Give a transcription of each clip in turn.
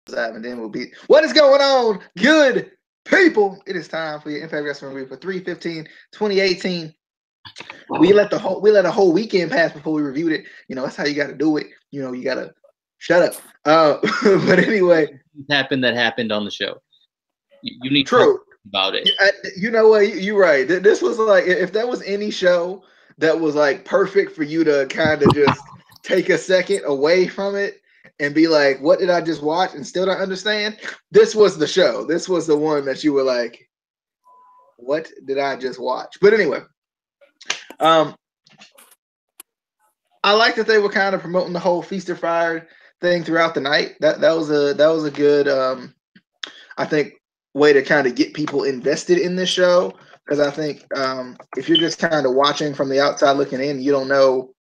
and then we'll be. What is going on, good people? It is time for your Impact Wrestling review for 3/15/2018. We let a whole weekend pass before we reviewed it. That's how you got to do it. You got to shut up. But anyway, that happened on the show. You need to talk about it. You know what? You're right. This was like, if there was any show that was like perfect for you to kind of just take a second away from it and be like, what did I just watch and still don't understand? This was the show. This was the one that you were like, what did I just watch? But anyway, I like that they were kind of promoting the whole Feast or Fire thing throughout the night. That was a good I think way to kind of get people invested in this show, because I think if you're just kind of watching from the outside looking in, you don't know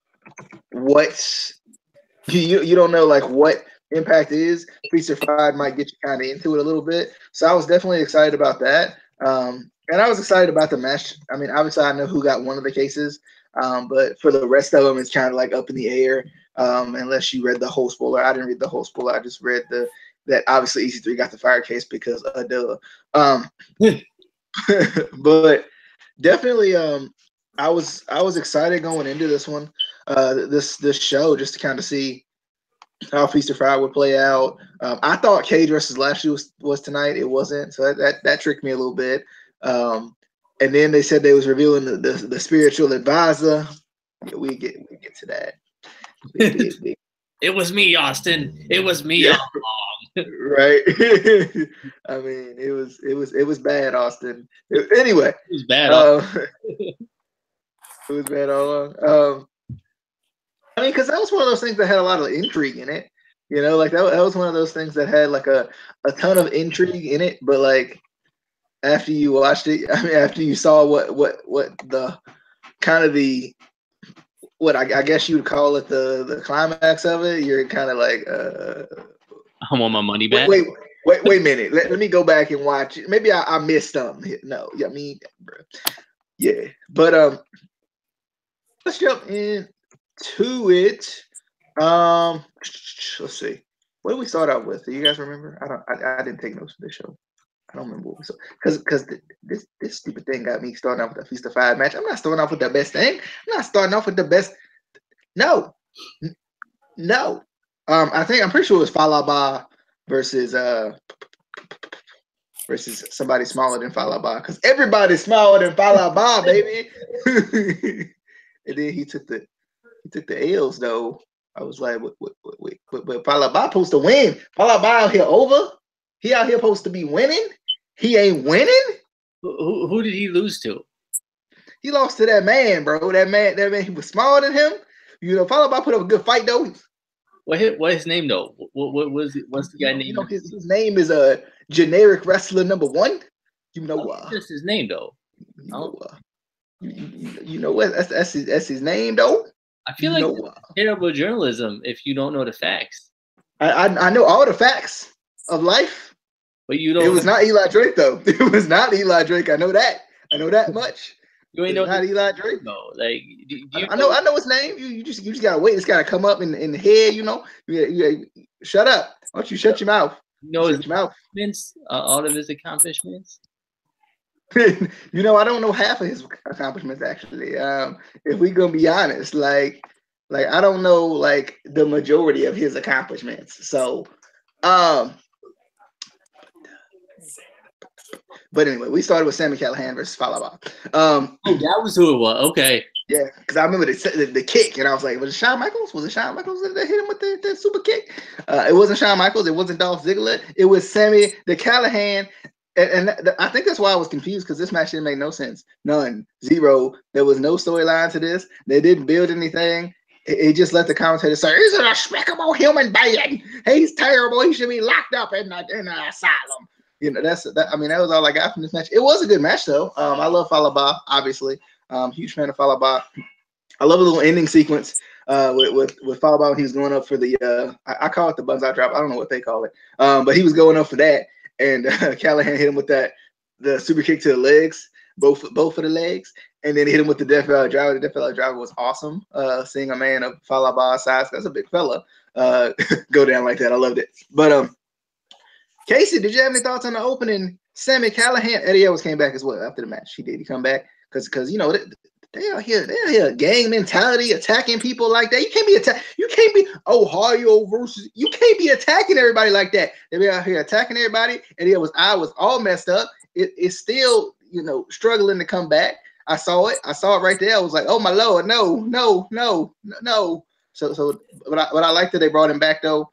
you don't know like what Impact is. Feast or Fire might get you kind of into it a little bit. So I was definitely excited about that. And I was excited about the match. I mean, obviously I know who got one of the cases, but for the rest of them, it's kind of like up in the air. Unless you read the whole spoiler. I didn't read the whole spoiler. I just read that obviously EC3 got the fire case because duh. But definitely, I was excited going into this one, this show, just to kind of see how Feast or Fire would play out. I thought Cage versus Lashley was tonight. It wasn't, so that tricked me a little bit. And then they said they was revealing the spiritual advisor. Yeah, we get to that. It was me, Austin. It was me all along. Right. I mean, it was bad, Austin. Anyway, it was bad. It was bad all along. I mean, because that was one of those things that had a lot of intrigue in it. Like that was one of those things that had like a ton of intrigue in it. But like after you watched it, I mean, after you saw what the kind of what I guess you would call it the climax of it, you're kind of like, I want my money back. Wait a minute. Let me go back and watch it. Maybe I missed something here. No, I mean, bro. Yeah, but let's jump into it. Let's see. What did we start out with? Do you guys remember? I didn't take notes for this show. I don't remember what we saw, because this stupid thing got me starting off with a Feast of Fire match. I'm not starting off with the best thing. I'm not starting off with the best. No. I'm pretty sure it was Falaba versus somebody smaller than Falaba, because everybody's smaller than Falaba, baby. And then he took the L's though. I was like, wait, but Falaba supposed to win. Falaba out here over. He out here supposed to be winning. He ain't winning. Who did he lose to? He lost to that man, bro. That man, he was smaller than him. Falaba put up a good fight though. What his name though? What's the guy name? His name is generic wrestler number 1. That's his name though. You know what? That's his name though. I feel like terrible journalism if you don't know the facts. I know all the facts of life, but you don't. It was not Eli Drake though. It was not Eli Drake. I know that much. You ain't know not Eli Drake. No, like I know his name. You just gotta wait. It's gotta come up in the head. Shut up. Why don't you shut your mouth? Shut your mouth. All of his accomplishments. I don't know half of his accomplishments actually. If we gonna be honest, like I don't know like the majority of his accomplishments. So, but anyway, we started with Sami Callihan versus Falaba. That was who it was. Okay. Yeah, because I remember the kick, and I was like, was it Shawn Michaels? Was it Shawn Michaels that hit him with the super kick? It wasn't Shawn Michaels. It wasn't Dolph Ziggler. It was Sami Callihan. And I think that's why I was confused, because this match didn't make no sense. None. Zero. There was no storyline to this. They didn't build anything. It just let the commentator say, he's a despicable human being. He's terrible. He should be locked up in an asylum. That was all I got from this match. It was a good match, though. I love Falaba, obviously. Huge fan of Falaba. I love a little ending sequence with Falaba when he was going up for the I call it the Buzzsaw drop. I don't know what they call it. But he was going up for that. And Callihan hit him with the super kick to the legs, both of the legs, and then hit him with the Death Valley Driver. The Death Valley Driver was awesome. Seeing a man of Falaba's size, that's a big fella, go down like that. I loved it. But Casey, did you have any thoughts on the opening? Sami Callihan, Eddie Edwards came back as well after the match. He did. He come back because you know they out here gang mentality, attacking people like that. You can't be You can't be Ohio versus. You can't be attacking everybody like that. They be out here attacking everybody. Eddie Edwards' eye was all messed up. It's still struggling to come back. I saw it right there. I was like, oh my Lord, no. So, but I like that they brought him back though.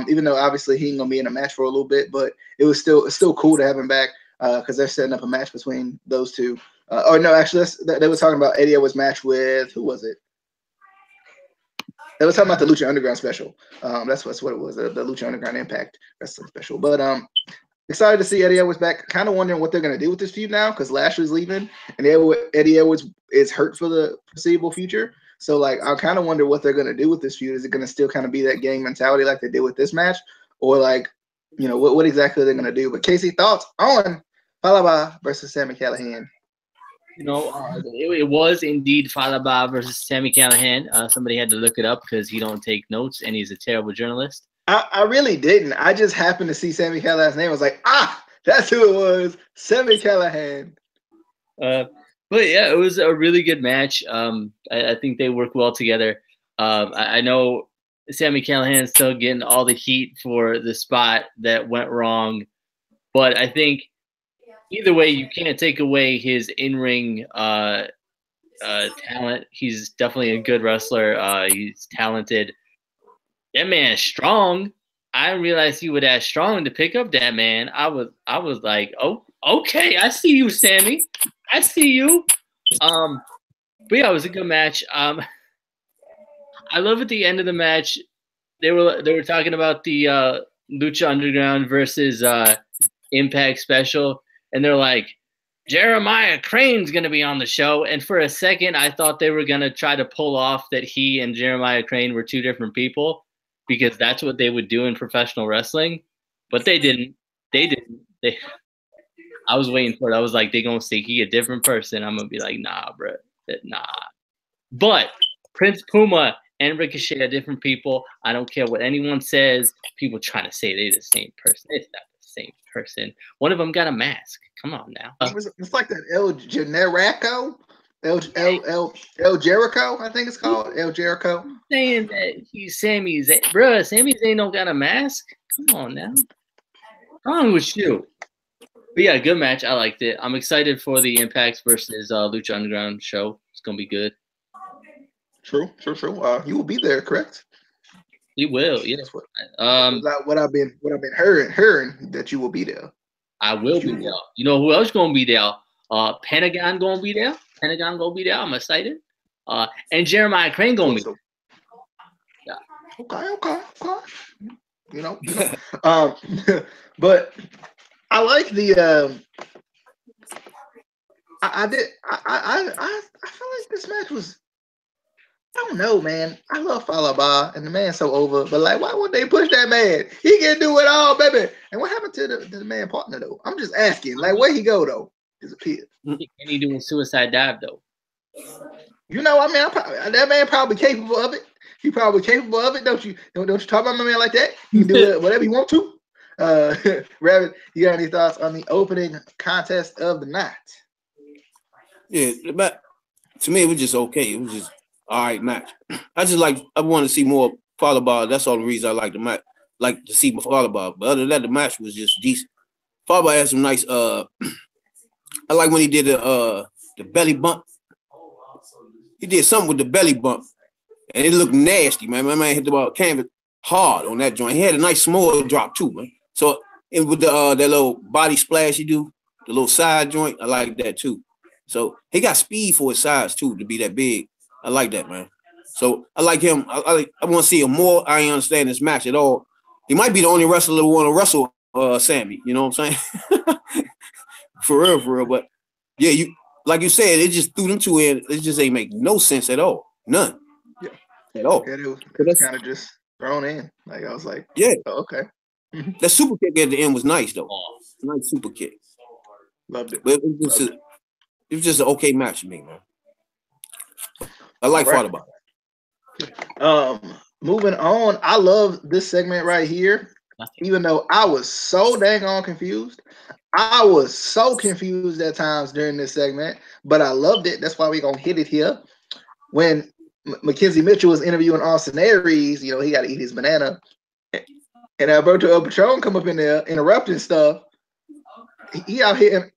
Even though obviously he ain't gonna be in a match for a little bit, but it's still cool to have him back because they're setting up a match between those two. Actually, they were talking about Eddie Edwards' match with who was it? They were talking about the Lucha Underground special. That's what it was, the Lucha Underground Impact Wrestling special. But excited to see Eddie Edwards back. Kind of wondering what they're gonna do with this feud now because Lashley's leaving and Eddie Edwards is hurt for the foreseeable future. So, like, I kind of wonder what they're going to do with this feud. Is it going to still kind of be that gang mentality like they did with this match? Or, like, what exactly they're going to do? But, Casey, thoughts on Falaba versus Sami Callihan? It was indeed Falaba versus Sami Callihan. Somebody had to look it up because he don't take notes and he's a terrible journalist. I really didn't. I just happened to see Sami Callihan's name. I was like, that's who it was, Sami Callihan. But yeah, it was a really good match. I think they work well together. I know Sami Callihan's still getting all the heat for the spot that went wrong, but I think either way, you can't take away his in-ring talent. He's definitely a good wrestler. He's talented. That man's strong. I didn't realize he was that strong to pick up that man. I was like, oh, okay, I see you, Sami. I see you. But yeah, it was a good match. I love at the end of the match, they were talking about the Lucha Underground versus Impact special, and they're like, Jeremiah Crane's gonna be on the show. And for a second, I thought they were gonna try to pull off that he and Jeremiah Crane were two different people, because that's what they would do in professional wrestling. But they didn't. I was waiting for it. I was like, they're going to say he a different person. I'm going to be like, nah, bro. Nah. But Prince Puma and Ricochet are different people. I don't care what anyone says. People trying to say they're the same person. It's not the same person. One of them got a mask. Come on now. It's like that El Generico. El Jericho, I think it's called. El Jericho. I'm saying that he's Sami's. Bro, Sami Zayn don't got a mask. Come on now. What's wrong with you? But yeah, good match. I liked it. I'm excited for the Impact versus Lucha Underground show. It's gonna be good. True. You will be there, correct? You will. Yeah. What I've been hearing that you will be there. I will be there. You know who else gonna be there? Pentagon gonna be there. I'm excited. And Jeremiah Crane gonna be there. Yeah. Okay. But I like the. I feel like this match was. I don't know, man. I love Falaba, and the man's so over. But like, why would they push that man? He can do it all, baby. And what happened to the man partner though? I'm just asking. Like, where he go though? Disappeared. And he doing suicide dive though. That man probably capable of it. He probably capable of it. Don't you talk about my man like that? He can do whatever he want to. Rabbit, you got any thoughts on the opening contest of the night? Yeah, but to me, it was just okay. It was just all right match. I want to see more Falaba. That's all the reason I like the match. Like to see Falaba. But other than that, the match was just decent. Falaba had some nice. I like when he did the belly bump. He did something with the belly bump, and it looked nasty, man. My man hit the canvas hard on that joint. He had a nice small drop too, man. So with the that little body splash he do, the little side joint, I like that too. So he got speed for his size too to be that big. I like that, man. So I like him. I want to see him more. I ain't understand this match at all. He might be the only wrestler who want to wrestle Sami. You know what I'm saying? for real. But yeah, like you said, it just threw them two in. It just ain't make no sense at all. None. Yeah. At all. Yeah, it was kind of just thrown in. Like I was like, yeah. Oh, okay. That super kick at the end was nice though. Nice super kick. Loved it. But it was just an okay match to me, man. I like Falaba. Moving on, I love this segment right here. Nothing. Even though I was so dang on confused. I was so confused at times during this segment, but I loved it. That's why we're going to hit it here. When Mackenzie Mitchell was interviewing Austin Aries, you know, he got to eat his banana. And Alberto El Patron come up in there interrupting stuff. He out here.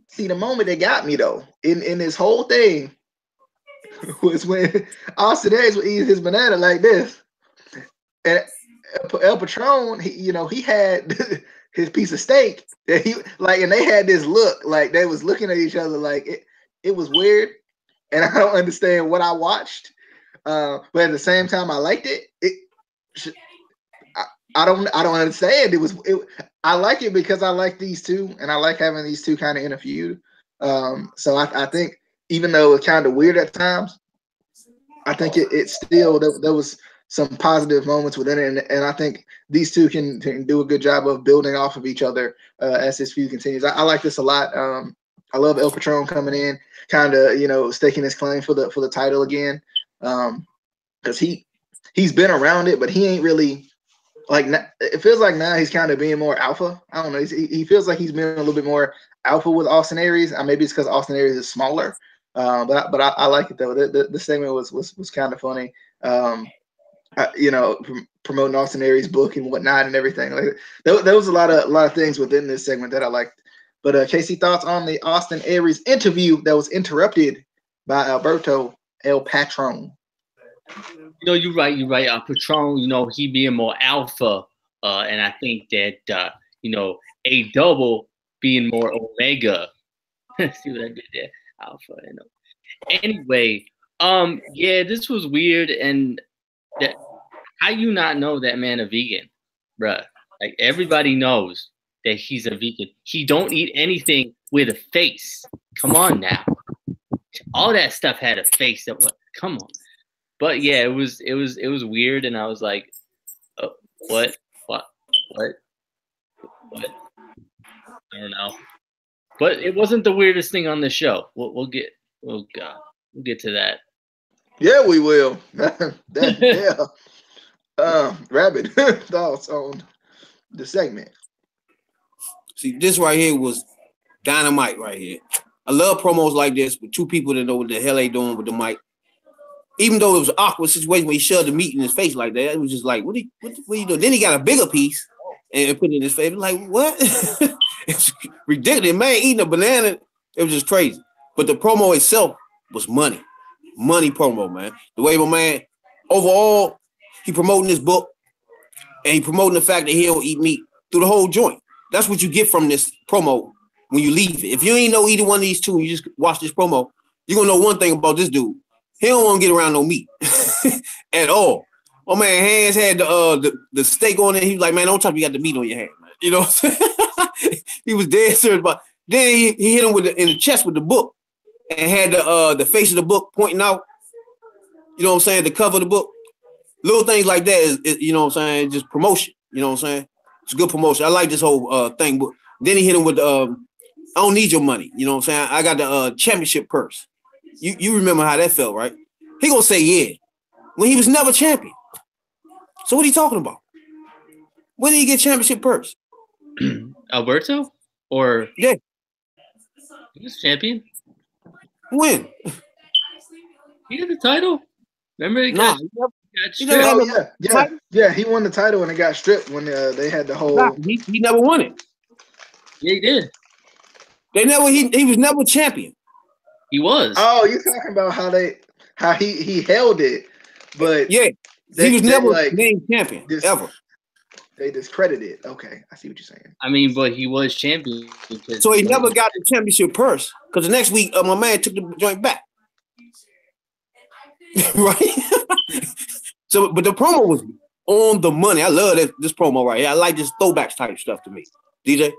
See, the moment that got me, though, in this whole thing was when Austin Aries would eat his banana like this. And El Patron, he had his piece of steak that and they had this look, like they was looking at each other like it was weird, and I don't understand what I watched, but at the same time I liked it. I don't understand. I like it because I like these two, and I like having these two kind of in a feud. So I think even though it's kind of weird at times, I think it still there was some positive moments within it, and I think these two can do a good job of building off of each other as this feud continues. I like this a lot. I love El Patron coming in, kind of staking his claim for the title again, because he's been around it, but he ain't really it feels like now he's kind of being more alpha. I don't know. He feels like he's been a little bit more alpha with Austin Aries. Maybe it's because Austin Aries is smaller, but I like it though. The segment was kind of funny. Promoting Austin Aries' book and whatnot and everything. Like there was a lot of things within this segment that I liked. But Casey, thoughts on the Austin Aries interview that was interrupted by Alberto El Patron? You're right. Patron, he being more alpha, and I think that A double being more omega. See what I did there? Alpha, Anyway, yeah, this was weird, and that how you not know that man a vegan, bruh? Like everybody knows that he's a vegan. He don't eat anything with a face. Come on now, all that stuff had a face. Come on. But yeah, it was weird, and I was like, oh, what? I don't know. But it wasn't the weirdest thing on the show. We'll get to that. Yeah, we will. Yeah. Rabbit, thoughts on the segment? See, this right here was dynamite right here. I love promos like this with two people that know what the hell they doing with the mic. Even though it was an awkward situation when he shoved the meat in his face like that, it was just like, what are you doing? Then he got a bigger piece and put it in his face. Like, what? It's ridiculous. Man eating a banana, it was just crazy. But the promo itself was money. Money promo, man. The way my man, overall, he promoting his book and he promoting the fact that he don't eat meat through the whole joint. That's what you get from this promo when you leave it. If you ain't know either one of these two and you just watch this promo, you're going to know one thing about this dude. He don't want to get around no meat at all. My man hands had the steak on it. He was like, man, don't tell me you got the meat on your hand, man. You know what I'm saying? He was dead serious about it. Then he hit him in the chest with the book and had the face of the book pointing out. You know what I'm saying? The cover of the book. Little things like that is you know what I'm saying? Just promotion. You know what I'm saying? It's good promotion. I like this whole thing. But then he hit him with I don't need your money. You know what I'm saying? I got the championship purse. You remember how that felt, right? He gonna say yeah when he was never champion. So what are you talking about? When did he get championship purse? Alberto? Or yeah, he was champion. When? He had the title. Remember? He got stripped. Yeah. He won the title and it got stripped when they had the whole. He never won it. Yeah, he did. They never. He was never champion. He was. Oh, you're talking about how he held it, but yeah, he was never named champion ever. They discredited it. Okay, I see what you're saying. I mean, but he was champion. So he never got the championship purse because the next week my man took the joint back. Right. So, but the promo was on the money. I love this promo right here. I like this throwbacks type stuff to me. DJ.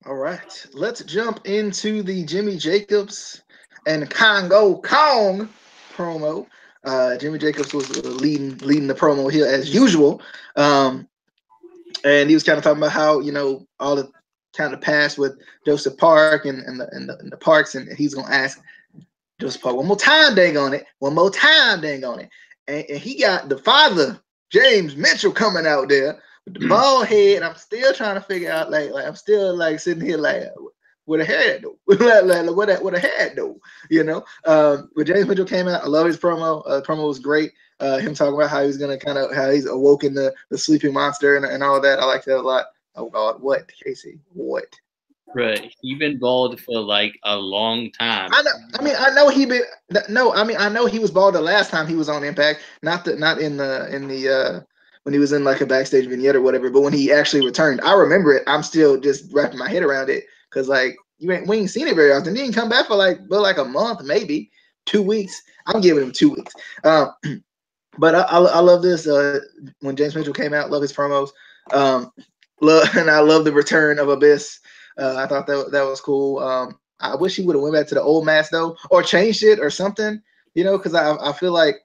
All right, let's jump into the Jimmy Jacobs and Congo Kong promo. Jimmy Jacobs was leading the promo here as usual, and he was kind of talking about how all the kind of past with Joseph Park and the Parks, and he's gonna ask Joseph Park one more time, dang on it, and he got the father, James Mitchell, coming out there with the bald head. I'm still trying to figure out, like I'm still like sitting here like, with a hair though, with a hair though, you know. When James Mitchell came out, I love his promo. Promo was great. Him talking about how he's gonna how he's awoken the sleeping monster and all that. I like that a lot. Oh God, what, Casey? What? Right, he been bald for like a long time. I know he been. No, I know he was bald the last time he was on Impact. Not in the when he was in like a backstage vignette or whatever. But when he actually returned, I remember it. I'm still just wrapping my head around it because like we ain't seen it very often. He didn't come back for like a month, maybe 2 weeks. I'm giving him 2 weeks. But I love this. When James Mitchell came out, love his promos. And I love the return of Abyss. I thought that was cool. I wish he would have went back to the old mask though, or changed it or something, you know, because I feel like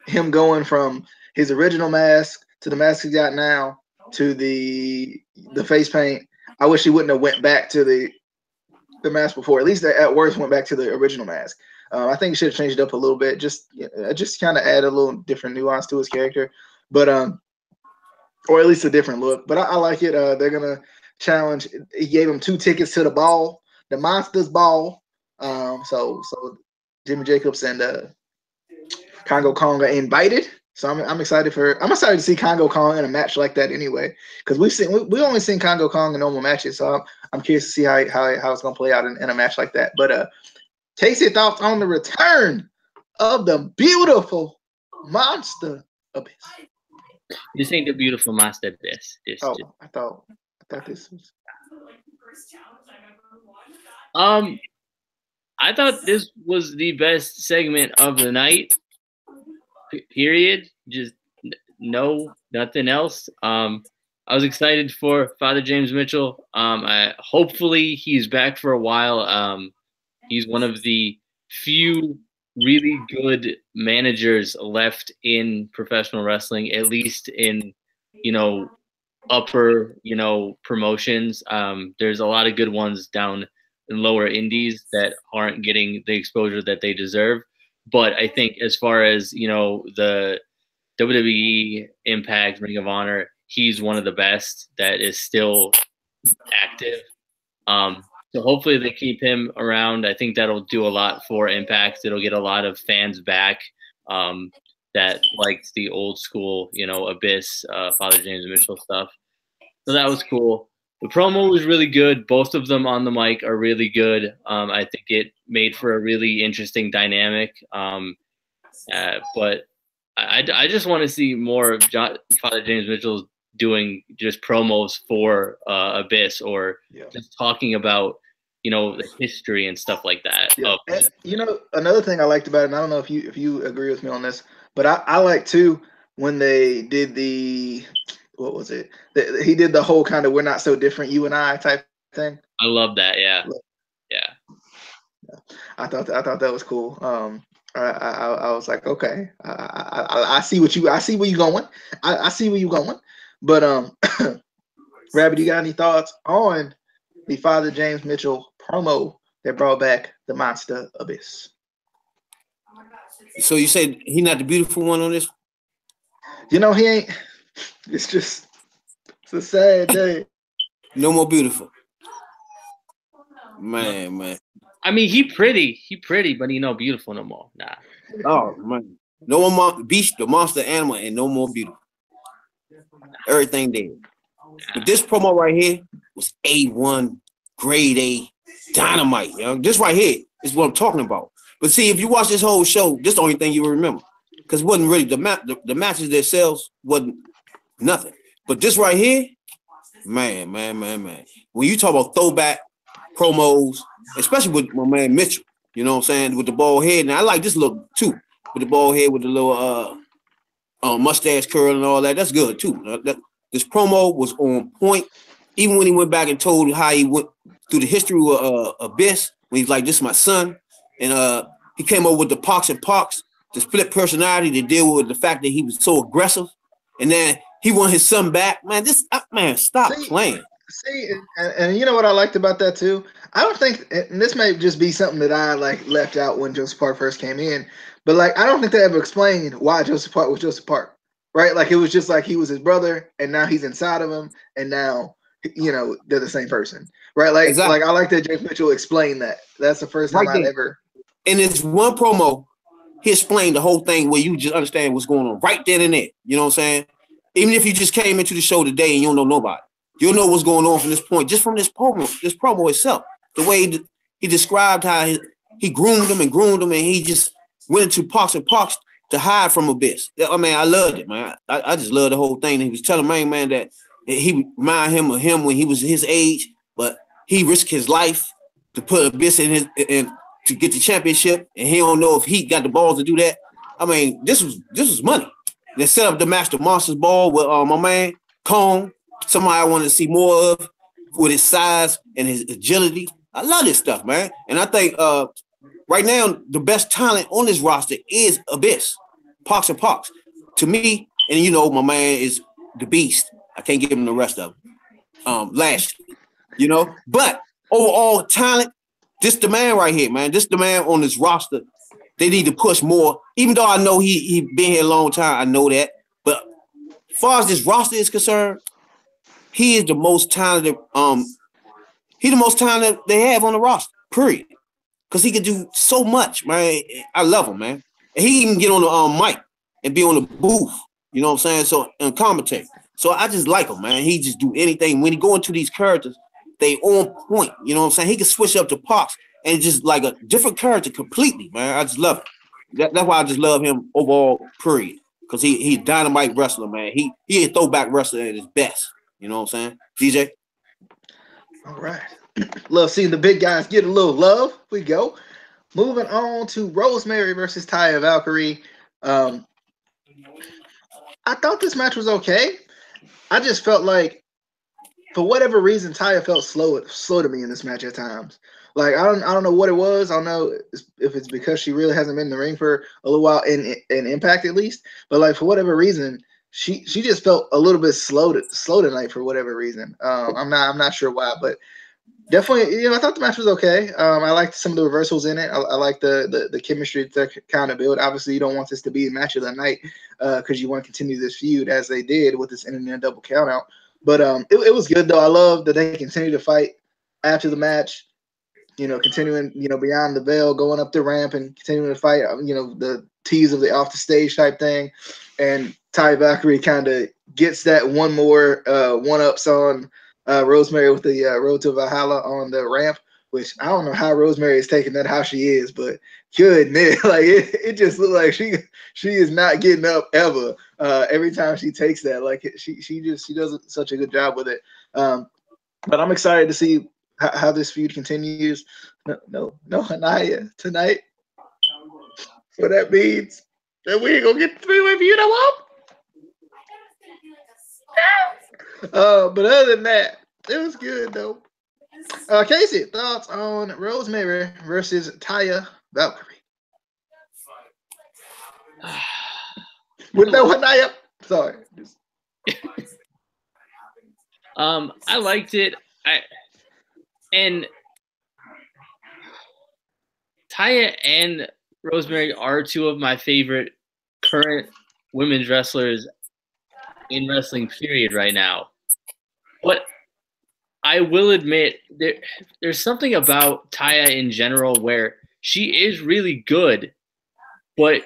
him going from his original mask to the mask he got now to the face paint. I wish he wouldn't have went back to the mask before. At least at worst went back to the original mask. I think he should have changed it up a little bit, just kind of add a little different nuance to his character, but or at least a different look. But I like it. They're gonna challenge. He gave him 2 tickets to the ball, the Monsters Ball. So Jimmy Jacobs and Congo Kong are invited. So I'm excited to see Congo Kong in a match like that anyway, because we've only seen Congo Kong in normal matches. So I'm curious to see how it's gonna play out in a match like that. But Casey, thoughts on the return of the beautiful Monster Abyss? This ain't the beautiful Monster Abyss. I thought this was. I thought this was the best segment of the night. Period. Just nothing else. I was excited for Father James Mitchell. Hopefully he's back for a while. He's one of the few really good managers left in professional wrestling, at least in, upper, promotions. There's a lot of good ones down in lower indies that aren't getting the exposure that they deserve. But I think as far as, the WWE, Impact, Ring of Honor, he's one of the best that is still active. So hopefully they keep him around. I think that'll do a lot for Impact. It'll get a lot of fans back that likes the old school, Abyss, Father James Mitchell stuff. So that was cool. The promo was really good. Both of them on the mic are really good. I think it made for a really interesting dynamic. But I just want to see more of Father James Mitchell doing just promos for Abyss, or just talking about, the history and stuff like that. Yeah. And, another thing I liked about it, and I don't know if you agree with me on this, but I like too when they did what was it? He did the whole kind of "we're not so different, you and I" type thing. I love that. Yeah. I thought that was cool. I was like, okay, I see where you're going. I see where you're going. But Rabbit, you got any thoughts on the Father James Mitchell promo that brought back the Monster Abyss? So you said he not the beautiful one on this? He ain't. It's a sad day. No more beautiful. Man. I mean, he pretty, but he no beautiful no more. Nah. Oh man. No more beast, the monster animal, and no more beautiful. Everything dead. But this promo right here was A1, grade A, dynamite. This right here is what I'm talking about. But see, if you watch this whole show, this is the only thing you will remember. Because it wasn't really the matches themselves wasn't nothing. But this right here, man. When you talk about throwback promos, especially with my man Mitchell, you know what I'm saying, with the bald head. And I like this look too, with the bald head with the little mustache curl and all that. That's good too. This promo was on point. Even when he went back and told how he went through the history of Abyss, when he's like, "This is my son," and he came up with the Pox and Pox, the split personality to deal with the fact that he was so aggressive, and then he want his son back. Man, stop playing. See, and you know what I liked about that too? I don't think, and this may just be something that I like left out when Joseph Park first came in, but like I don't think they ever explained why Joseph Park was Joseph Park, right? Like it was just like he was his brother, and now he's inside of him, and now they're the same person, right? Like Exactly. I like that Jake Mitchell explained that. That's the first time Right I'd there. ever. In this one promo, he explained the whole thing where you just understand what's going on right then and there. You know what I'm saying? Even if you just came into the show today and you don't know nobody, you'll know what's going on from this point, just from this promo itself. The way he described how he groomed him, and he just went into Parks and Parks to hide from Abyss. I mean, I loved it, man. I just loved the whole thing. He was telling man that he reminded him of him when he was his age, but he risked his life to put Abyss in to get the championship, and he don't know if he got the balls to do that. I mean, this was money. They set up the Master Monsters ball with my man Kong, somebody I wanted to see more of with his size and his agility. I love this stuff, man. And I think right now the best talent on this roster is Abyss, Parks and Parks. To me, and my man is the Beast. I can't give him the rest of them. Lashley, but overall talent. This the man right here, man. This the man on this roster. They need to push more. Even though I know he been here a long time, I know that. But as far as this roster is concerned, he is the most talented. He's the most talented they have on the roster. Period. Because he can do so much, man. I love him, man. And he even get on the mic and be on the booth. You know what I'm saying? So and commentate. So I just like him, man. He just do anything. When he go into these characters, they on point. You know what I'm saying? He can switch up to Parks and just like a different character completely, man. I just love it. That's why I just love him overall, period. Because he dynamite wrestler, man. He a throwback wrestler at his best. You know what I'm saying? DJ? All right. Love seeing the big guys get a little love. We go. Moving on to Rosemary versus Taya Valkyrie. I thought this match was okay. I just felt like, for whatever reason, Taya felt slow to me in this match at times. Like I don't know what it was. I don't know if it's because she really hasn't been in the ring for a little while in Impact at least. But like for whatever reason, she just felt a little bit slow tonight for whatever reason. I'm not sure why, but definitely, I thought the match was okay. I liked some of the reversals in it. I like the chemistry that they're kind of build. Obviously, you don't want this to be a match of the night because you want to continue this feud as they did with this internet double count out. But it was good though. I love that they continue to fight after the match. Continuing, beyond the veil, going up the ramp and continuing to fight. The tease of the off the stage type thing, and Ty Valkyrie kind of gets that one more one-ups on Rosemary with the Road to Valhalla on the ramp, which I don't know how Rosemary is taking that how she is, but goodness, like it just looked like she is not getting up ever. Every time she takes that, like she does such a good job with it. But I'm excited to see how this feud continues. No, Hanaya tonight. So that means that we ain't gonna get the three-way feud no more. But other than that, it was good though. Casey, thoughts on Rosemary versus Taya Valkyrie? With no Hanaya. Sorry. I liked it. And Taya and Rosemary are two of my favorite current women's wrestlers in wrestling, period, right now. But I will admit there's something about Taya in general where she is really good, but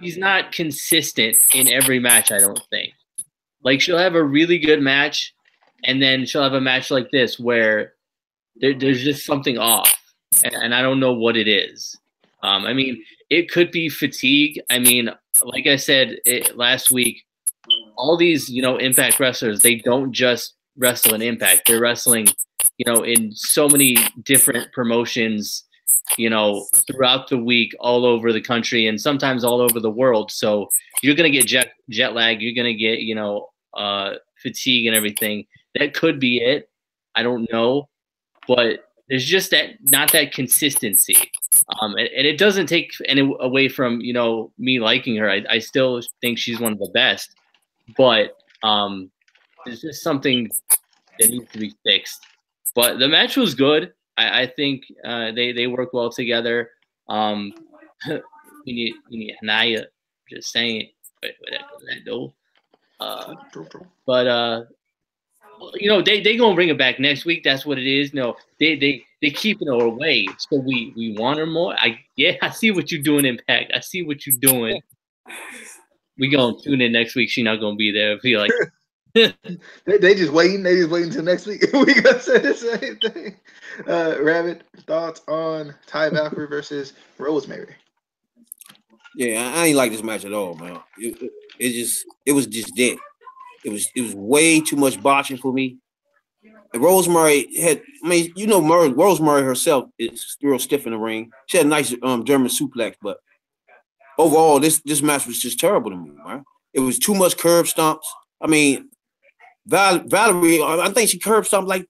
she's not consistent in every match, I don't think. Like, she'll have a really good match, and then she'll have a match like this where there's just something off, and I don't know what it is. I mean, it could be fatigue. I mean, like I said last week, all these, Impact wrestlers, they don't just wrestle in Impact. They're wrestling, in so many different promotions, throughout the week, all over the country, and sometimes all over the world. So you're going to get jet lag. You're going to get, fatigue and everything. That could be it. I don't know. But there's just not that consistency. And it doesn't take any away from, me liking her. I still think she's one of the best. But there's just something that needs to be fixed. But the match was good. I think they work well together. We need Hanaya. Just saying. Wait, that though. But they gonna bring it back next week. That's what it is. No, they keeping her away, so we want her more. I see what you're doing, Impact. I see what you're doing. We gonna tune in next week. She not gonna be there. Feel like they just waiting. They just waiting until next week. We gonna say the same thing. Rabbit, thoughts on Ty Valkyrie versus Rosemary? Yeah, I ain't like this match at all, man. It was just dead. It was way too much botching for me. And Rosemary Rosemary herself is real stiff in the ring. She had a nice German suplex, but overall, this match was just terrible to me, man. It was too much curb stomps. I mean, Valerie, I think she curb stomped like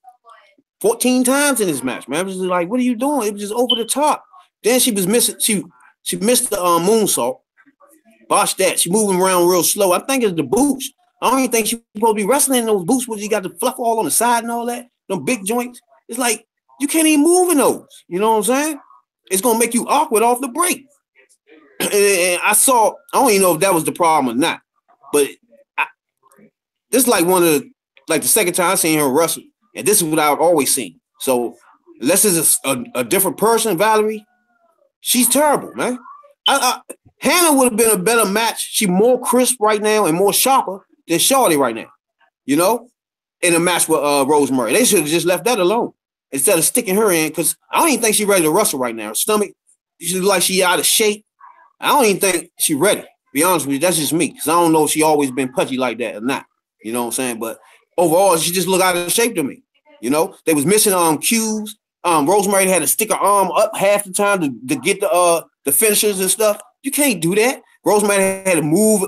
14 times in this match, man. It was like, what are you doing? It was just over the top. Then she was missing. She missed the moonsault. Botched that. She moving around real slow. I think it's the boots. I don't even think she's supposed to be wrestling in those boots where you got the fluff all on the side and all that. Them big joints. It's like you can't even move in those. You know what I'm saying? It's gonna make you awkward off the break. And I don't even know if that was the problem or not. But this is like the second time I seen her wrestle. And this is what I've always seen. So unless it's a different person, Valerie, she's terrible, man. Hannah would have been a better match. She's more crisp right now and more sharper than Shawty right now, in a match with Rosemary. They should have just left that alone instead of sticking her in, because I don't even think she's ready to wrestle right now. Her stomach, she looks like she out of shape. I don't even think she's ready. To be honest with you, that's just me, because I don't know if she always been pudgy like that or not. You know what I'm saying? But overall, she just look out of shape to me. They was missing cues. Rosemary had to stick her arm up half the time to get the finishers and stuff. You can't do that. Rosemary had to move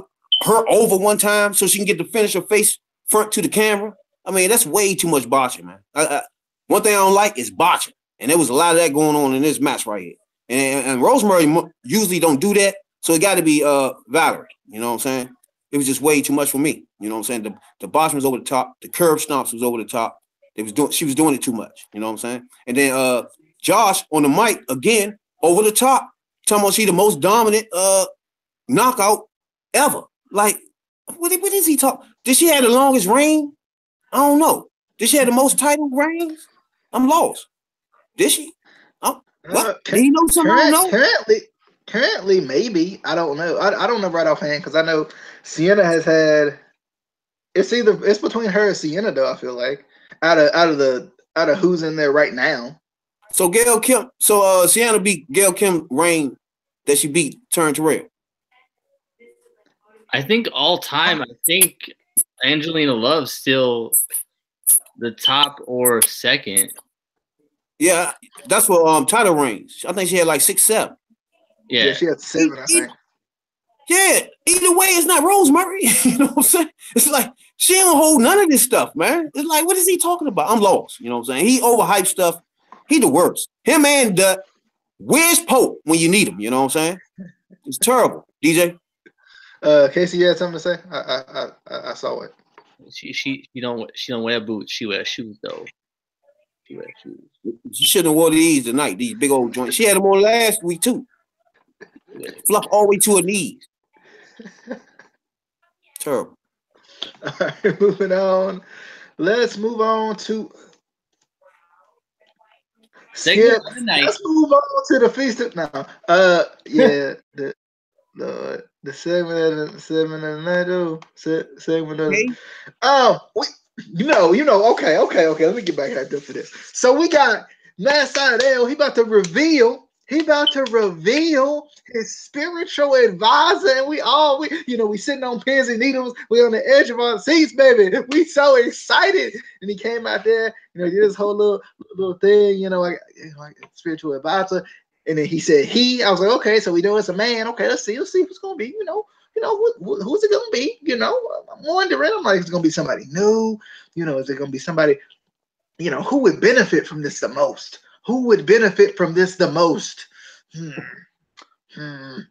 her over one time so she can get the finisher face front to the camera. I mean, that's way too much botching, man. One thing I don't like is botching. And there was a lot of that going on in this match right here. And Rosemary usually don't do that. So it got to be Valerie. You know what I'm saying? It was just way too much for me. You know what I'm saying? The botch was over the top. The curb stomps was over the top. She was doing it too much. You know what I'm saying? And then Josh on the mic again over the top, talking about she the most dominant knockout ever. Like, what is he talking? Did she have the longest reign? I don't know. Did she have the most title reigns? I'm lost. Did she? What? Do you know something I don't know? Currently, maybe. I don't know. I don't know right offhand, because I know Sienna has had. It's between her and Sienna, though. I feel like out of who's in there right now. So Gail Kim. Sienna beat Gail Kim reign that she beat Turn Terrell. I think all time. I think Angelina Love's still the top or second. Yeah, that's what title reigns. I think she had like 6, 7. Yeah, she had 7, I think. Yeah, either way, it's not Rosemary. You know what I'm saying? It's like she don't hold none of this stuff, man. It's like, what is he talking about? I'm lost. You know what I'm saying? He overhyped stuff. He the worst. Him and where's Pope when you need him? You know what I'm saying? It's terrible. DJ. Casey, you had something to say? I saw it. She don't wear boots. She wears shoes though. She shouldn't have wore these tonight. These big old joints. She had them on last week too. Fluff all the way to her knees. Terrible. All right, moving on. Let's move on to Skip. Let's move on to the feast of now. Yeah, the segment of okay. Let me get back at this for this. So we got Matt Sydal. He about to reveal his spiritual advisor, and we sitting on pins and needles. We on the edge of our seats, baby. We so excited, and he came out there, did this whole little thing, like spiritual advisor. And then he said I was like, okay, so we know it's a man. Okay, let's see who's gonna be. Who's it gonna be? I'm wondering. I'm like, it's gonna be somebody new. Is it gonna be somebody? Who would benefit from this the most? Who would benefit from this the most? And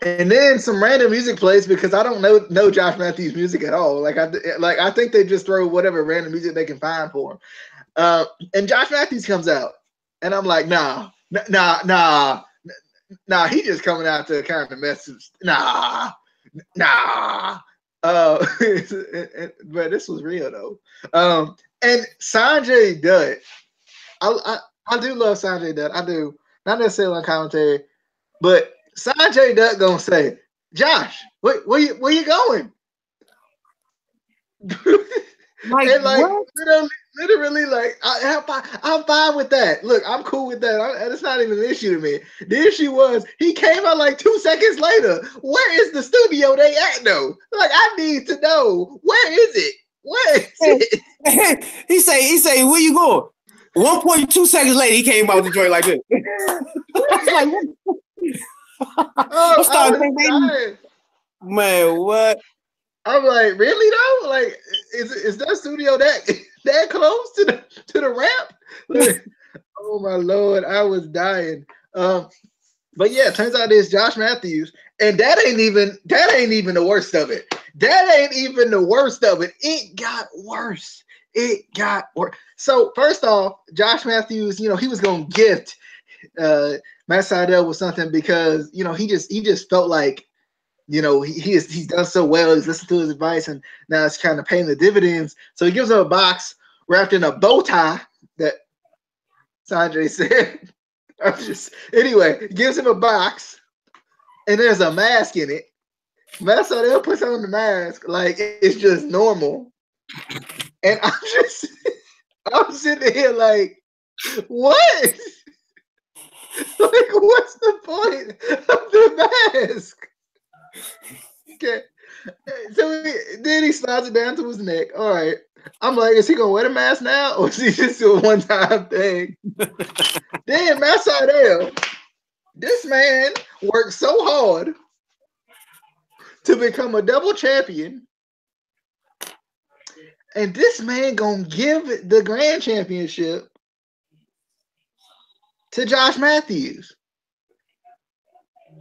And then some random music plays because I don't know Josh Matthews' music at all. I think they just throw whatever random music they can find for him. And Josh Matthews comes out, and I'm like, nah. He just coming out to kind of message. Nah. But this was real though. And Sanjay Dutt, I do love Sanjay Dutt. I do, not necessarily on commentary, but Sanjay Dutt gonna say, Josh, where you going? Like, and like what? literally, like I'm fine with that. Look, I'm cool with that. It's not even an issue to me. The issue was he came out like 2 seconds later. Where is the studio they at though? Like, I need to know, where is it? Where is it? He say, where you going? 1.2 seconds later, he came out the joint like this. I'm starting to man, what? I'm like, really though? Like, is that studio that close to the ramp? Like, oh my Lord, I was dying. But yeah, it turns out it's Josh Matthews, and that ain't even the worst of it. That ain't even the worst of it. It got worse. So first off, Josh Matthews, he was gonna gift Matt Sydal with something because he just felt like he's done so well. He's listened to his advice, and now it's kind of paying the dividends. So he gives him a box wrapped in a bow tie that Sanjay said. Anyway, gives him a box, and there's a mask in it. Matt Sydal puts on the mask like it's just normal, and I'm sitting here like, what? Like, what's the point of the mask? Okay. So then he slides it down to his neck. All right. I'm like, is he gonna wear the mask now, or is he just a one-time thing? Then Matt Sydal, this man worked so hard to become a double champion, and this man gonna give the grand championship to Josh Matthews.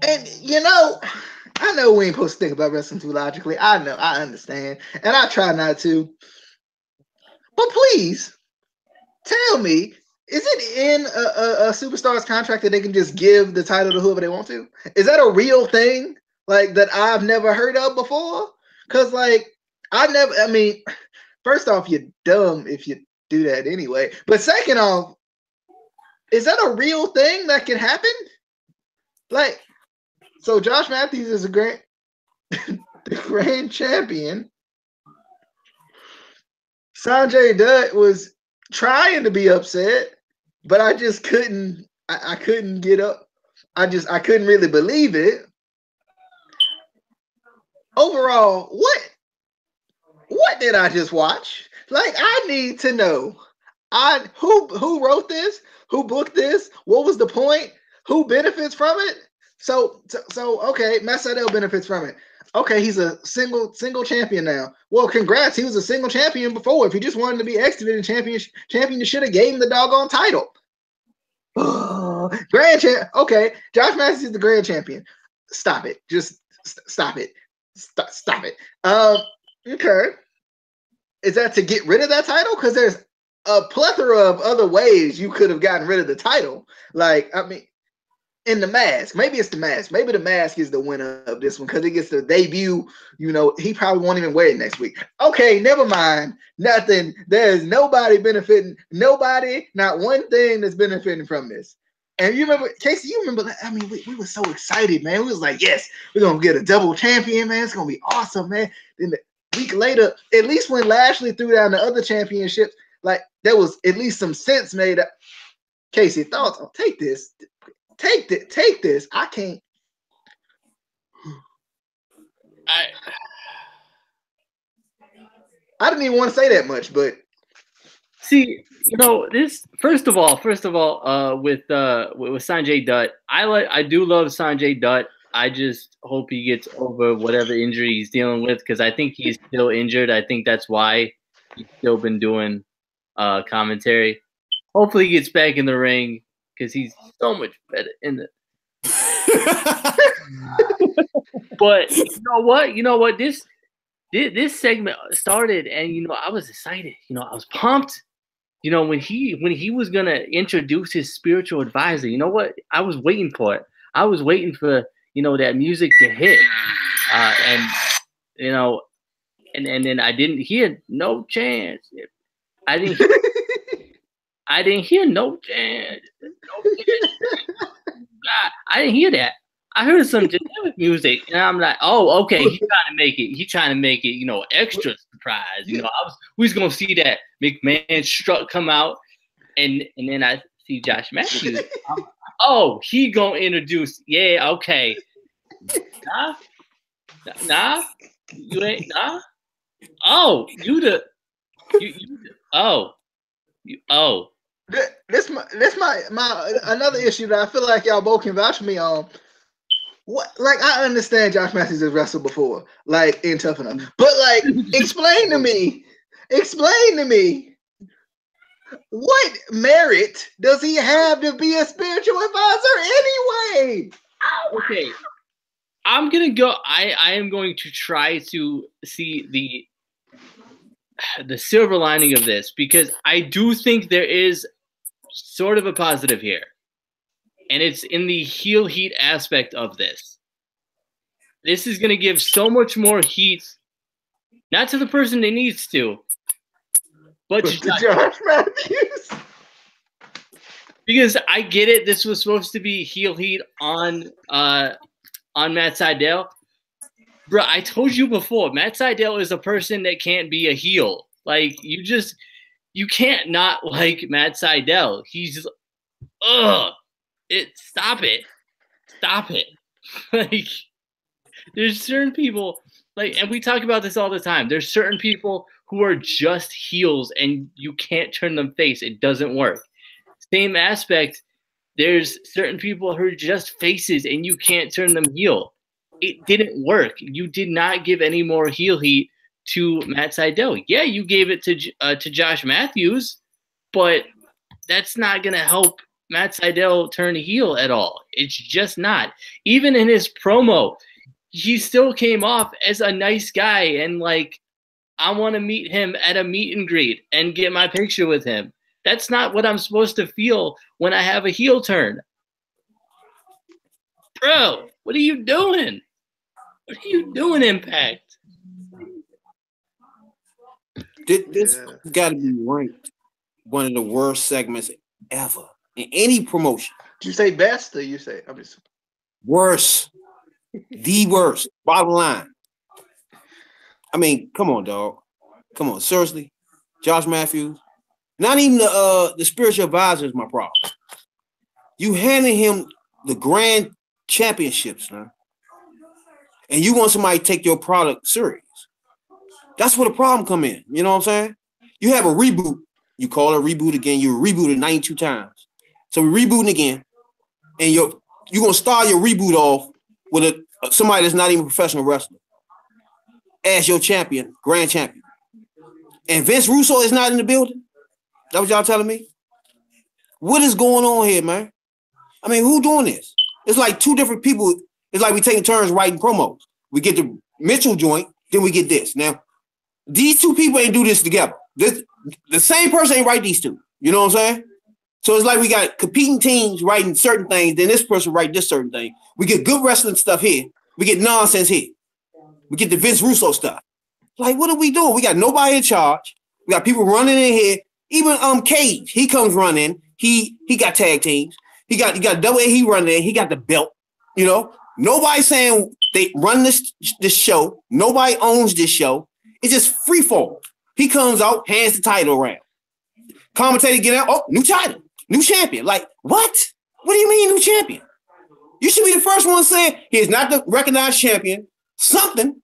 And I know we ain't supposed to think about wrestling too logically. I know, I understand, and I try not to. But please tell me, is it in a superstar's contract that they can just give the title to whoever they want to? Is that a real thing, like, that I've never heard of before? Because, like, first off, you're dumb if you do that anyway. But second off, is that a real thing that can happen? Like, so Josh Matthews is the grand champion. Sanjay Dutt was trying to be upset, but I just couldn't. I couldn't get up. I couldn't really believe it. Overall, what did I just watch? Like, I need to know. Who wrote this? Who booked this? What was the point? Who benefits from it? So okay, Matt Sydal benefits from it. Okay, he's a single champion now. Well, congrats. He was a single champion before. If he just wanted to be exited and champion, you should have gave him the doggone title. Grand champ. Okay, Josh Matthews is the grand champion. Stop it. Just stop it. Stop it. Okay. Is that to get rid of that title? Because there's a plethora of other ways you could have gotten rid of the title. Like, in the mask. Maybe it's the mask. Maybe the mask is the winner of this one because it gets the debut. He probably won't even wear it next week. Okay, never mind. Nothing. There's nobody benefiting. Nobody, not one thing that's benefiting from this. And you remember, Casey, we were so excited, man. We was like, yes, we're going to get a double champion, man. It's going to be awesome, man. Then the week later, at least when Lashley threw down the other championships, like, there was at least some sense made up. Casey, thoughts? Oh, take this. Take this. I can't. I didn't even want to say that much, but see, this first of all, with Sanjay Dutt, I do love Sanjay Dutt. I just hope he gets over whatever injury he's dealing with because I think he's still injured. I think that's why he's still been doing commentary. Hopefully, he gets back in the ring because he's so much better in the. But you know what? This segment started, and I was excited. I was pumped. When he was gonna introduce his spiritual advisor, you know what? I was waiting for it. I was waiting for that music to hit, and and then I didn't hear no chance. I didn't hear no chance. No chance. God, I didn't hear that. I heard some generic music, and I'm like, oh, okay, he's trying to make it, extra surprise. We was gonna see that McMahon strut come out, and then I see Josh Matthews. He gonna introduce, yeah, okay. Nah, you ain't, nah. Oh, This my another issue that I feel like y'all both can vouch for me on. What, like, I understand Josh Matthews has wrestled before, like in Tough Enough, but like, explain to me, what merit does he have to be a spiritual advisor anyway? Okay, I'm gonna go. I am going to try to see the silver lining of this, because I do think there is sort of a positive here. And it's in the heel heat aspect of this. This is going to give so much more heat, not to the person it needs to, but to Josh Matthews. Because I get it. This was supposed to be heel heat on Matt Sydal. Bro, I told you before, Matt Sydal is a person that can't be a heel. Like, you can't not like Matt Sydal. He's, stop it. Like, there's certain people, like, and we talk about this all the time. There's certain people who are just heels, and you can't turn them face. It doesn't work. Same aspect, there's certain people who are just faces, and you can't turn them heel. It didn't work. You did not give any more heel heat to Matt Sydal. Yeah, you gave it to Josh Matthews, but that's not going to help Matt Sydal turn heel at all. It's just not. Even in his promo, he still came off as a nice guy, and like, I want to meet him at a meet and greet and get my picture with him. That's not what I'm supposed to feel when I have a heel turn. Bro, what are you doing? What are you doing, Impact? This got to be ranked one of the worst segments ever in any promotion. Did you say best, or you say I'm just worse? The worst. Bottom line. I mean, come on, dog. Come on, seriously. Josh Matthews. Not even the spiritual advisor is my problem. You handing him the grand championships, man, and you want somebody to take your product serious. That's where the problem come in. You know what I'm saying? You have a reboot. You call it a reboot again. You rebooted 92 times. So we're rebooting again, and you're gonna start your reboot off with somebody that's not even a professional wrestler as your champion, grand champion. And Vince Russo is not in the building. That what y'all telling me? What is going on here, man? I mean, who doing this? It's like two different people. It's like we taking turns writing promos. We get the Mitchell joint, then we get this. Now, these two people ain't do this together. The same person ain't write these two. You know what I'm saying? So it's like we got competing teams writing certain things, then this person write this certain thing. We get good wrestling stuff here. We get nonsense here. We get the Vince Russo stuff. Like, what are we doing? We got nobody in charge. We got people running in here. Even Cage, he comes running. He got tag teams. He got double A. He running in. He got the belt. You know, nobody saying they run this show. Nobody owns this show. It's just free fall. He comes out, hands the title around. Commentator get out. Oh, new title, new champion. Like, what? What do you mean new champion? You should be the first one saying he is not the recognized champion. Something.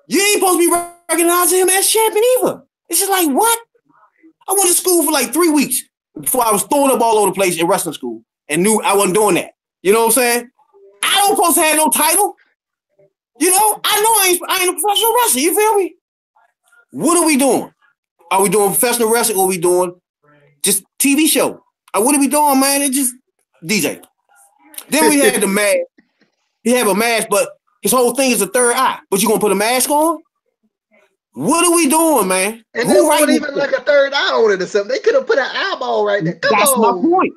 You ain't supposed to be recognizing him as champion either. It's just like, what? I went to school for like 3 weeks before I was throwing up all over the place in wrestling school and knew I wasn't doing that. You know what I'm saying? I don't supposed to have no title. You know, I ain't a professional wrestler. You feel me? What are we doing? Are we doing professional wrestling, or are we doing just TV show? What are we doing, man? It's just DJ. Then we had the match. He have a mask, but his whole thing is a third eye. But you gonna put a mask on? What are we doing, man? And there wasn't even like a third eye on it or something. They could have put an eyeball right there. Come on. My point.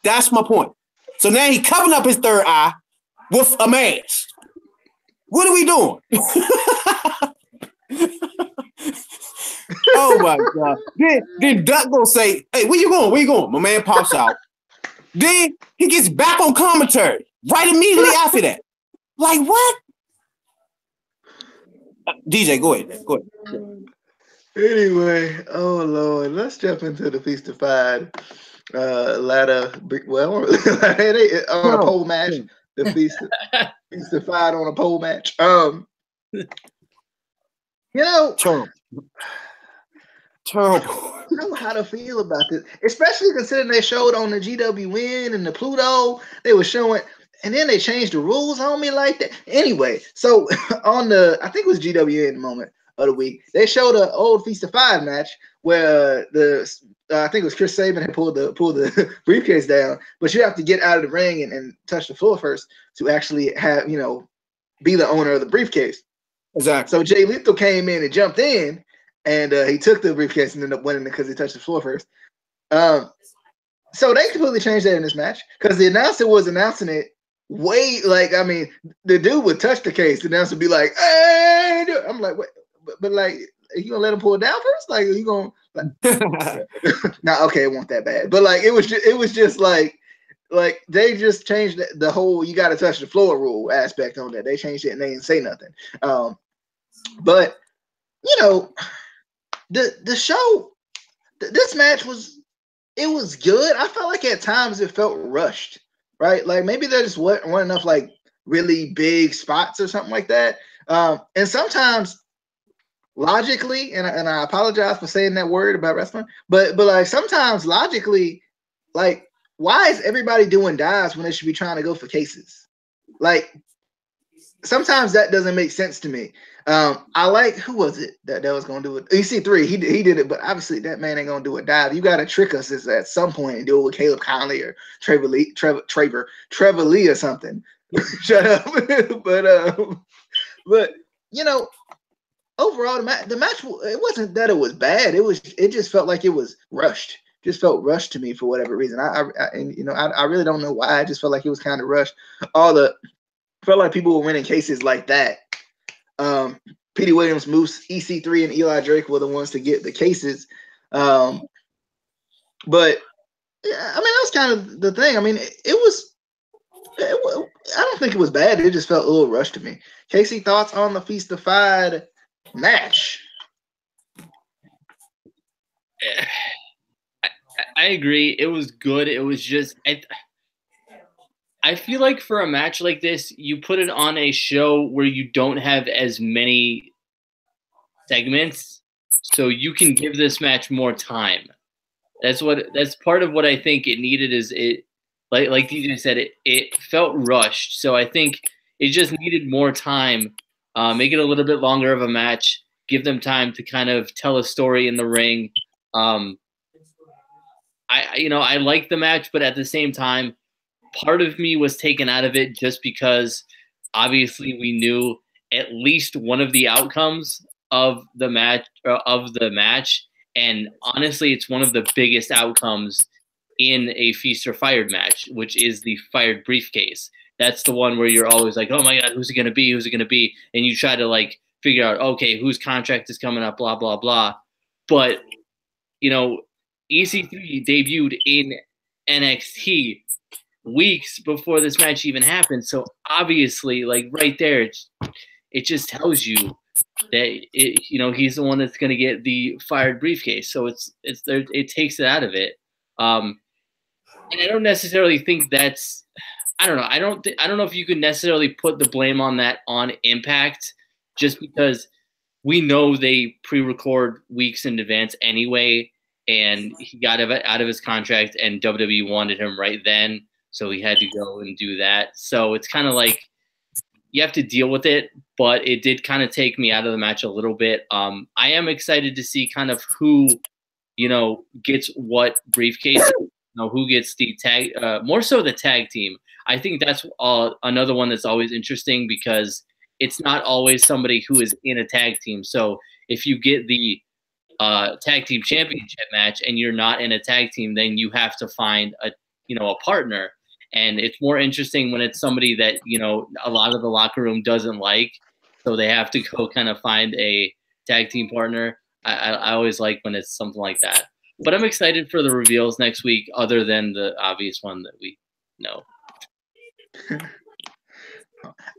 That's my point. So now he covering up his third eye with a mask. What are we doing? Oh my God. Then Duck gonna say, hey, where you going? Where you going? My man pops out. Then he gets back on commentary right immediately after that. Like what? DJ, go ahead. Go ahead. Anyway, oh Lord, let's jump into the Feastified ladder. Well, on a pole match. The Feastified on a pole match. You know, terrible. I don't know how to feel about this, especially considering they showed on the GWN and the Pluto. They were showing, and then they changed the rules on me like that. Anyway, so on the, I think it was GWN moment of the week, they showed an old Feastified match where I think it was Chris Sabin had pulled the briefcase down, but you have to get out of the ring and touch the floor first to actually have, you know, be the owner of the briefcase. Exactly. So Jay Lethal came in and jumped in, and he took the briefcase and ended up winning because he touched the floor first. So they completely changed that in this match because the announcer was announcing it way like, I mean, the dude would touch the case, the announcer would be like, "Hey!" I'm like, "What?" But like, are you gonna let him pull it down first? Like, are you gonna? Like, nah, okay, it wasn't that bad, but like, it was just like they just changed the whole "you got to touch the floor" rule aspect on that. They changed it and they didn't say nothing. But you know, the show, this match was good. I felt like at times it felt rushed, right? Like maybe there just weren't enough like really big spots or something like that. And sometimes logically, and I apologize for saying that word about wrestling, but like sometimes logically, like why is everybody doing dives when they should be trying to go for cases? Like sometimes that doesn't make sense to me. I like, who was it that was gonna do it? EC3, he did it, but obviously that man ain't gonna do a dive. You gotta trick us at some point and do it with Caleb Conley or Trevor Lee or something. Shut up. But you know, overall the match, it wasn't that it was bad. It just felt like it was rushed. Just felt rushed to me for whatever reason. I really don't know why. I just felt like it was kind of rushed. Felt like people were winning cases like that. Petey Williams, Moose, EC3, and Eli Drake were the ones to get the cases. But yeah, I mean, that was kind of the thing. I mean, I don't think it was bad. It just felt a little rushed to me. Casey, thoughts on the Feastified match? I agree. It was good. It was just, I feel like for a match like this, you put it on a show where you don't have as many segments, so you can give this match more time. That's part of what I think it needed. Is it like DJ said, it felt rushed. So I think it just needed more time. Make it a little bit longer of a match. Give them time to kind of tell a story in the ring. I like the match, but at the same time, part of me was taken out of it just because obviously we knew at least one of the outcomes of the match, and honestly, it's one of the biggest outcomes in a Feast or Fired match, which is the fired briefcase. That's the one where you're always like, oh my God, who's it going to be? Who's it going to be? And you try to like figure out, okay, whose contract is coming up, blah, blah, blah. But, you know, EC3 debuted in NXT weeks before this match even happened. So obviously, like right there, it just tells you that he's the one that's going to get the fired briefcase. So it takes it out of it. And I don't necessarily think that's, I don't know. I don't know if you could necessarily put the blame on that on Impact, just because we know they pre-record weeks in advance anyway, and he got out of his contract, and WWE wanted him right then, so he had to go and do that. So it's kind of like you have to deal with it, but it did kind of take me out of the match a little bit. I am excited to see kind of who, gets what briefcase, know, who gets the tag, more so the tag team. I think that's another one that's always interesting because it's not always somebody who is in a tag team. So if you get the tag team championship match and you're not in a tag team, then you have to find a partner. And it's more interesting when it's somebody that, a lot of the locker room doesn't like. So they have to go kind of find a tag team partner. I always like when it's something like that. But I'm excited for the reveals next week, other than the obvious one that we know.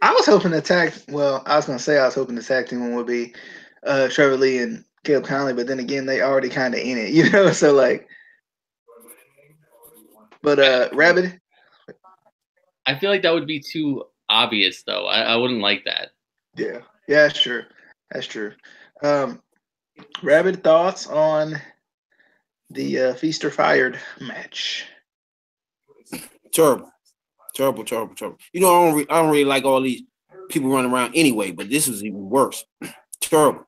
I was hoping the tag. Well, I was gonna say I was hoping the tag team one would be Trevor Lee and Caleb Conley, but then again, they already kind of in it, So like, but Rabbit. I feel like that would be too obvious, though. I wouldn't like that. Yeah, sure, that's true. Rabbit, thoughts on the Feast or Fired match? Terrible. I don't really like all these people running around anyway, but this is even worse. Terrible.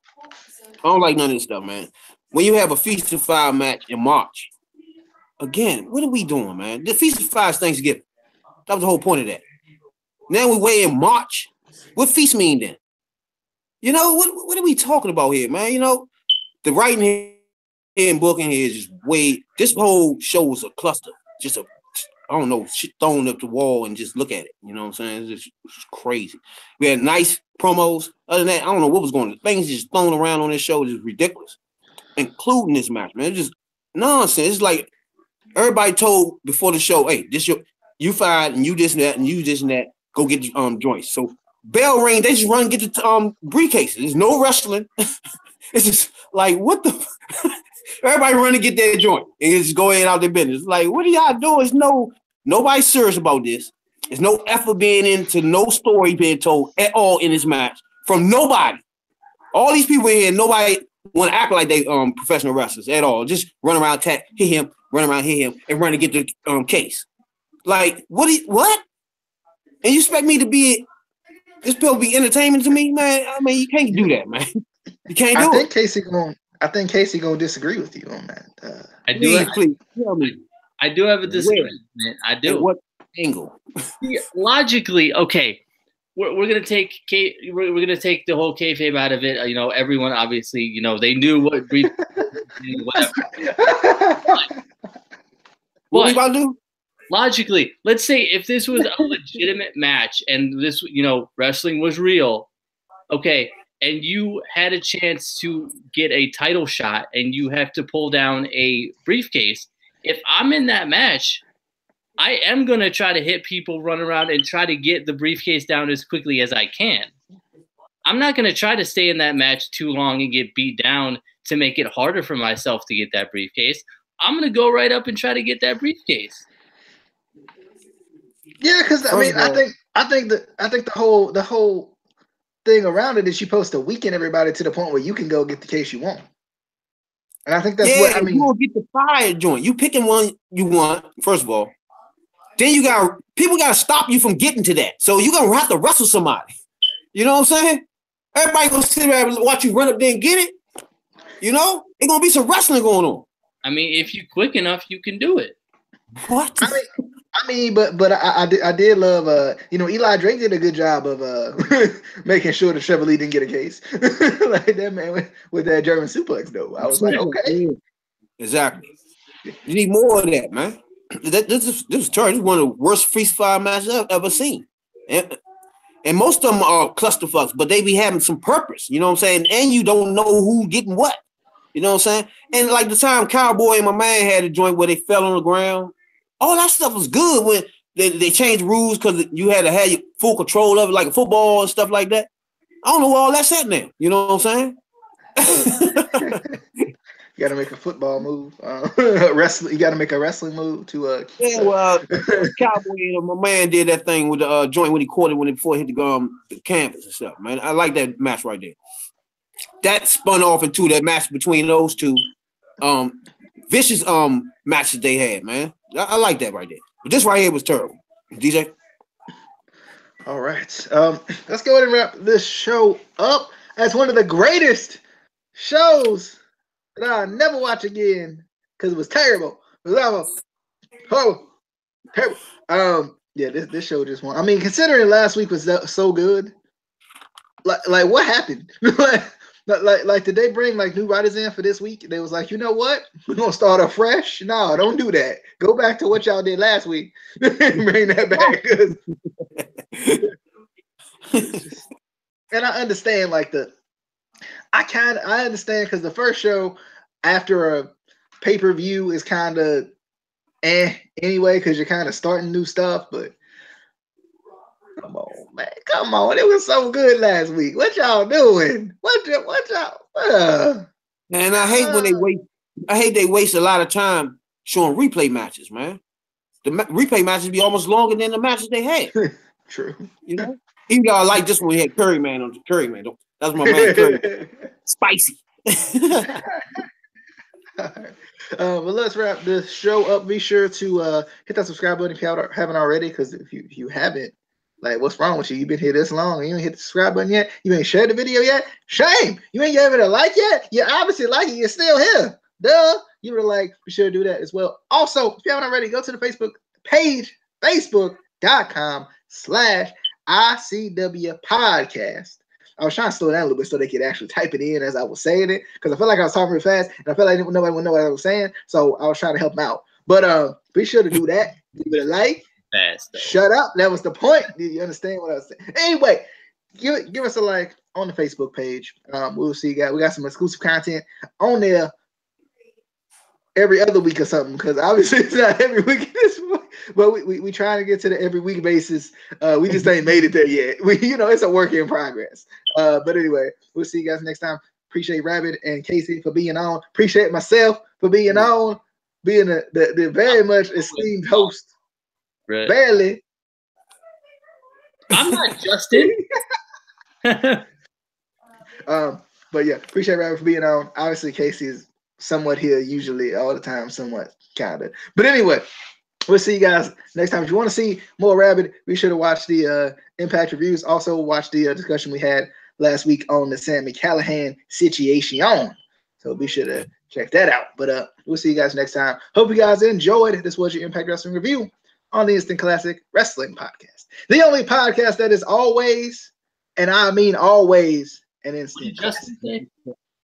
I don't like none of this stuff, man. When you have a Feast or Fire match in March, again, what are we doing, man? The Feast or Fire is Thanksgiving. That was the whole point of that. Now we wait in March. What feast mean then? What are we talking about here, man? The writing here and booking here is just way. This whole show is a cluster. Just I don't know, shit thrown up the wall and just look at it. You know what I'm saying? It's just crazy. We had nice promos. Other than that, I don't know what was going on. Things just thrown around on this show is ridiculous, including this match, man. It's just nonsense. It's like everybody told before the show, hey, you fired and you this and that and you this and that. Go get joints. So bell ring, they just run and get the briefcases. There's no wrestling. It's just like what the. Everybody run to get their joint and just go ahead out their business. Like, what are y'all doing? Nobody serious about this. There's no effort being into, no story being told at all in this match from nobody. All these people here, nobody want to act like they professional wrestlers at all. Just run around, hit him, and run to get the case. Like, what? And you expect me to be this bill be entertainment to me, man? I mean, you can't do that, man. You can't do it. I think Casey gonna disagree with you on that. Please tell me. I do have a disagreement. I do. At what angle? Logically, okay. We're gonna take we're gonna take the whole kayfabe out of it. Everyone obviously, they knew what brief. Whatever. What we about to do? Logically, let's say if this was a legitimate match and this, wrestling was real, okay. And you had a chance to get a title shot and you have to pull down a briefcase. If I'm in that match, I am going to try to hit people, run around, and try to get the briefcase down as quickly as I can. I'm not going to try to stay in that match too long and get beat down to make it harder for myself to get that briefcase. I'm going to go right up and try to get that briefcase. Yeah, because I think the whole thing around it is you're supposed to weaken everybody to the point where you can go get the case you want. And I think that's what I mean. You will get the fire joint. You picking one you want, first of all. Then people got to stop you from getting to that. So you're going to have to wrestle somebody. You know what I'm saying? Everybody going to sit there and watch you run up there and get it. It's going to be some wrestling going on. I mean, if you're quick enough, you can do it. What? But I did love Eli Drake did a good job of making sure that Trevor Lee didn't get a case like that man with that German suplex though. I was like, okay, exactly. You need more of that, man. This is terrible. This is one of the worst Feast Fire matches I've ever seen, and most of them are clusterfucks, but they be having some purpose. You know what I'm saying? And you don't know who getting what. You know what I'm saying? And like the time Cowboy and my man had a joint where they fell on the ground. All that stuff was good when they changed rules because you had to have your full control of it, like a football and stuff like that. I don't know where all that's at now. You know what I'm saying? You got to make a football move. You got to make a wrestling move to. Cowboy and my man did that thing with the joint when he caught it before he hit the canvas and stuff. Man, I like that match right there. That spun off into that match between those two. Vicious matches they had, man. I like that right there. But this right here was terrible. DJ? All right. Let's go ahead and wrap this show up as one of the greatest shows that I'll never watch again because it was terrible. It was Oh, terrible. Yeah, this show just won. I mean, considering last week was so good, like what happened? like did they bring like new writers in for this week? They was like, you know what? We're gonna start afresh. No, don't do that. Go back to what y'all did last week. Bring that back. And I understand like I understand because the first show after a pay-per-view is kind of anyway, because you're kind of starting new stuff, but come on, man. Come on. It was so good last week. What y'all doing? What y'all? Man, I hate when they waste a lot of time showing replay matches, man. The replay matches be almost longer than the matches they had. True. You know? Even though I like this one, we had Curry Man on the Curry Man. That's my man, Curry. Spicy. Well, let's wrap this show up. Be sure to hit that subscribe button if you haven't already, because if you haven't, like, what's wrong with you? You've been here this long and you ain't hit the subscribe button yet? You ain't shared the video yet? Shame! You ain't gave it a like yet? You obviously like it. You're still here. Duh! Give it a like. Be sure to do that as well. Also, if you haven't already, go to the Facebook page, facebook.com/ICW podcast. I was trying to slow down a little bit so they could actually type it in as I was saying it, because I felt like I was talking real fast and I felt like nobody would know what I was saying. So I was trying to help them out. But be sure to do that. Give it a like. Fast, Shut up. That was the point. Did you understand what I was saying? Anyway, give us a like on the Facebook page. We'll see, guys. We got some exclusive content on there every other week or something, because obviously it's not every week this week, but we trying to get to the every week basis. We just ain't made it there yet. It's a work in progress. But anyway, we'll see you guys next time. Appreciate Rabbit and Casey for being on. Appreciate myself for being on, being the very much esteemed host. Right. Barely. I'm not Justin. But yeah, appreciate Rabbit for being on. Obviously, Casey is somewhat here, usually all the time, somewhat kind of. But anyway, we'll see you guys next time. If you want to see more Rabbit, be sure to watch the Impact reviews. Also, watch the discussion we had last week on the Sami Callihan situation. So be sure to check that out. But we'll see you guys next time. Hope you guys enjoyed. This was your Impact Wrestling review on the Instant Classic Wrestling Podcast. The only podcast that is always, and I mean always, an instant classic.